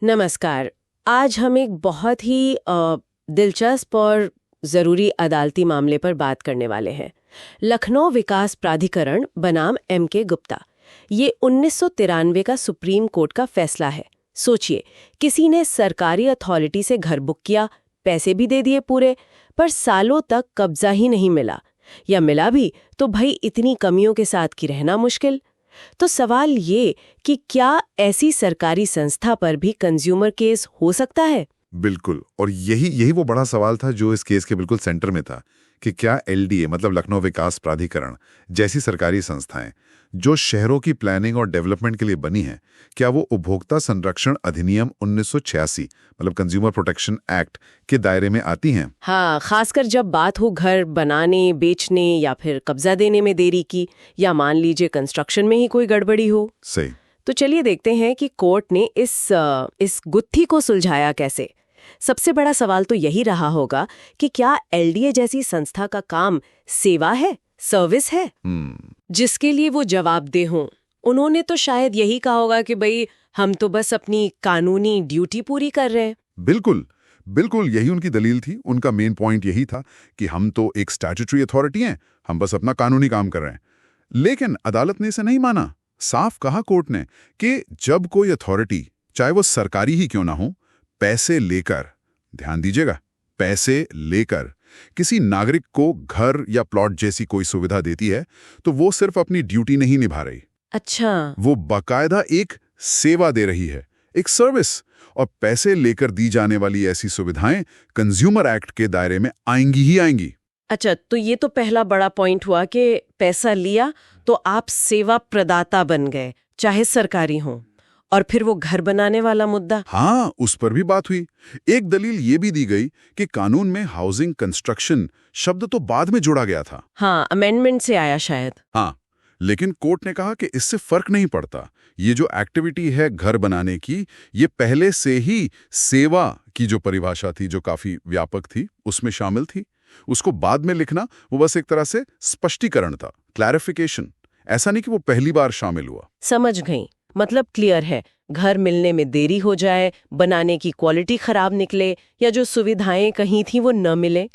नमस्कार। आज हम एक बहुत ही दिलचस्प और ज़रूरी अदालती मामले पर बात करने वाले हैं। लखनऊ विकास प्राधिकरण बनाम M.K. गुप्ता। ये 1993 का सुप्रीम कोर्ट का फैसला है। सोचिए, किसी ने सरकारी अथॉरिटी से घर बुक किया, पैसे भी दे दिए पूरे, पर सालों तक कब्जा ही नहीं मिला, या मिला भी तो भाई इतनी कमियों के साथ कि रहना मुश्किल। तो सवाल ये कि क्या ऐसी सरकारी संस्था पर भी कंज्यूमर केस हो सकता है? बिल्कुल। और यही वो बड़ा सवाल था जो इस केस के बिल्कुल सेंटर में था कि क्या एलडीए मतलब लखनऊ विकास प्राधिकरण जैसी सरकारी संस्थाएं जो शहरों की प्लानिंग और डेवलपमेंट के लिए बनी हैं, क्या वो उपभोक्ता संरक्षण अधिनियम 1986 मतलब कंज्यूमर प्रोटेक्शन एक्ट के दायरे में आती हैं? हाँ, खासकर जब बात हो घर बनाने, बेचने या फिर कब्जा देने में देरी की, या मान लीजिए कंस्ट्रक्शन में ही कोई गड़बड़ी हो। सही। तो चलिए देखते हैं कि कोर्ट ने इस गुत्थी को सुलझाया कैसे। सबसे बड़ा सवाल तो यही रहा होगा कि क्या एलडीए जैसी संस्था का काम सेवा है, सर्विस है, जिसके लिए वो जवाबदेह हों। उन्होंने तो शायद यही कहा होगा कि भाई हम तो बस अपनी कानूनी ड्यूटी पूरी कर रहे हैं। बिल्कुल बिल्कुल, यही उनकी दलील थी। उनका मेन पॉइंट यही था कि हम तो एक स्टैट्यूटरी अथॉरिटी हैं, हम बस अपना कानूनी काम कर रहे हैं। लेकिन अदालत ने इसे नहीं माना। साफ कहा कोर्ट ने कि जब कोई अथॉरिटी, चाहे वो सरकारी ही क्यों ना हो, पैसे लेकर, ध्यान दीजिएगा, पैसे लेकर किसी नागरिक को घर या प्लॉट जैसी कोई सुविधा देती है, तो वो सिर्फ अपनी ड्यूटी नहीं निभा रही। अच्छा, वो बाकायदा एक सेवा दे रही है, एक सर्विस। और पैसे लेकर दी जाने वाली ऐसी सुविधाएं कंज्यूमर एक्ट के दायरे में आएंगी ही आएंगी। अच्छा, तो ये तो पहला बड़ा पॉइंट हुआ कि पैसा लिया तो आप सेवा प्रदाता बन गए, चाहे सरकारी हो। और फिर वो घर बनाने वाला मुद्दा। हाँ, उस पर भी बात हुई। एक दलील ये भी दी गई कि कानून में हाउसिंग कंस्ट्रक्शन शब्द तो बाद में जोड़ा गया था। हाँ, अमेंडमेंट से आया शायद। हाँ, लेकिन कोर्ट ने कहा कि इससे फर्क नहीं पड़ता। ये जो एक्टिविटी है घर बनाने की, ये पहले से ही सेवा की जो परिभाषा थी, जो काफी व्यापक थी, उसमें शामिल थी। उसको बाद में लिखना वो बस एक तरह से स्पष्टीकरण था, क्लैरिफिकेशन। ऐसा नहीं कि वो पहली बार शामिल हुआ। समझ गई। मतलब क्लियर है, घर मिलने में देरी हो जाए, बनाने की क्वालिटी खराब निकले, या जो सुविधाएं कहीं थी वो न मिले,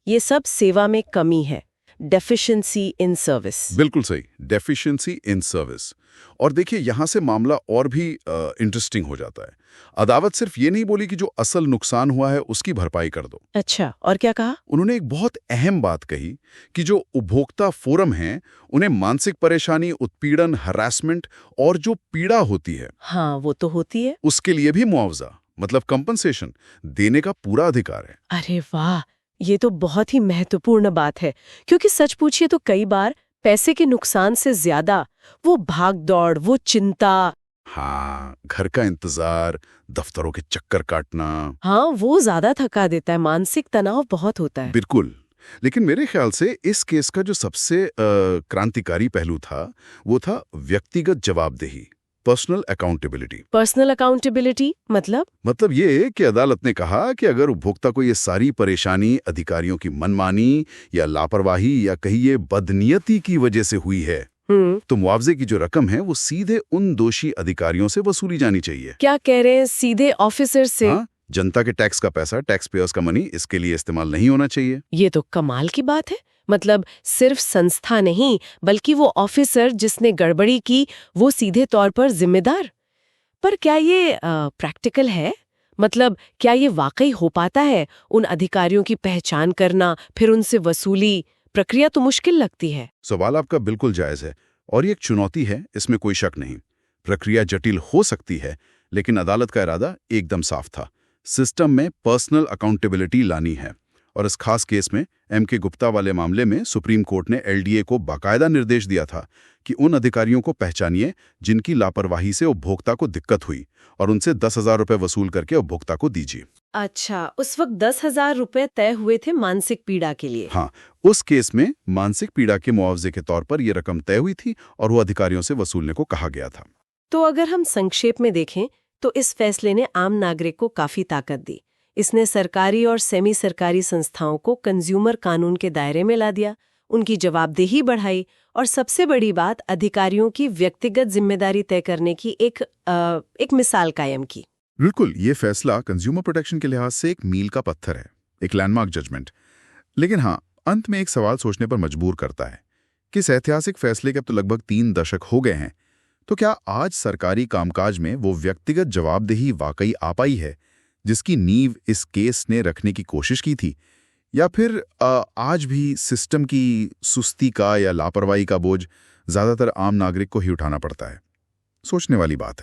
ये सब सेवा में कमी है, डेफिशिएंसी इन सर्विस। बिल्कुल सही, डेफिशिएंसी इन सर्विस। और देखिए, यहां से मामला और भी इंटरेस्टिंग हो जाता है। अदालत सिर्फ ये नहीं बोली कि जो असल नुकसान हुआ है उसकी भरपाई कर दो। अच्छा, और क्या कहा? उन्होंने एक बहुत अहम बात कही कि जो उपभोक्ता फोरम हैं, उन्हें मानसिक परेशानी, उत्पीड़न, हरासमेंट और जो पीड़ा होती है, हाँ, वो तो होती है, उसके लिए भी मुआवजा मतलब कंपनसेशन देने का पूरा अधिकार है। अरे वाह, ये तो बहुत ही महत्वपूर्ण बात है। क्योंकि सच पूछिए तो कई बार पैसे के नुकसान से ज्यादा वो भाग दौड़, वो चिंता, हाँ, घर का इंतजार, दफ्तरों के चक्कर काटना, हाँ, वो ज्यादा थका देता है, मानसिक तनाव बहुत होता है। बिल्कुल। लेकिन मेरे ख्याल से इस केस का जो सबसे क्रांतिकारी पहलू था, वो था व्यक्तिगत जवाबदेही, पर्सनल अकाउंटेबिलिटी। पर्सनल अकाउंटेबिलिटी मतलब ये कि अदालत ने कहा कि अगर उपभोक्ता को ये सारी परेशानी अधिकारियों की मनमानी या लापरवाही या कहिए बदनीयती की वजह से हुई है, तो मुआवजे की जो रकम है वो सीधे उन दोषी अधिकारियों से वसूली जानी चाहिए। क्या कह रहे हैं, सीधे ऑफिसर से? हाँ, जनता के टैक्स का पैसा, टैक्स पेयर्स का मनी इसके लिए इस्तेमाल नहीं होना चाहिए। ये तो कमाल की बात है। मतलब सिर्फ संस्था नहीं, बल्कि वो ऑफिसर जिसने गड़बड़ी की, वो सीधे तौर पर जिम्मेदार। पर क्या ये प्रैक्टिकल है? मतलब क्या ये वाकई हो पाता है? उन अधिकारियों की पहचान करना, फिर उनसे वसूली, प्रक्रिया तो मुश्किल लगती है। सवाल आपका बिल्कुल जायज है और ये एक चुनौती है, इसमें कोई शक नहीं। प्रक्रिया जटिल हो सकती है, लेकिन अदालत का इरादा एकदम साफ था। सिस्टम में पर्सनल अकाउंटेबिलिटी लानी है। और इस खास केस में M.K. गुप्ता वाले मामले में सुप्रीम कोर्ट ने एलडीए को बाकायदा निर्देश दिया था कि उन अधिकारियों को पहचानिए जिनकी लापरवाही से उपभोक्ता को दिक्कत हुई, और उनसे 10,000 रुपए वसूल करके उपभोक्ता को दीजिए। अच्छा, उस वक्त 10,000 रुपए तय हुए थे मानसिक पीड़ा के लिए? हाँ, उस केस में मानसिक पीड़ा के मुआवजे के तौर पर यह रकम तय हुई थी और वो अधिकारियों से वसूलने को कहा गया था। तो अगर हम संक्षेप में देखें तो इस फैसले ने आम नागरिक को काफी ताकत दी। इसने सरकारी और सेमी सरकारी संस्थाओं को कंज्यूमर कानून के दायरे में ला दिया, उनकी जवाबदेही बढ़ाई, और सबसे बड़ी बात, अधिकारियों की व्यक्तिगत जिम्मेदारी तय करने की एक मिसाल कायम की। बिल्कुल, ये फैसला कंज्यूमर प्रोटेक्शन के लिहाज से एक मील का पत्थर है, एक लैंडमार्क जजमेंट। लेकिन हाँ, अंत में एक सवाल सोचने पर मजबूर करता है कि इस ऐतिहासिक फैसले के अब तो लगभग 3 दशक हो गए हैं, तो क्या आज सरकारी कामकाज में वो व्यक्तिगत जवाबदेही वाकई आ पाई है जिसकी नींव इस केस ने रखने की कोशिश की थी, या फिर आज भी सिस्टम की सुस्ती का या लापरवाही का बोझ ज्यादातर आम नागरिक को ही उठाना पड़ता है? सोचने वाली बात है।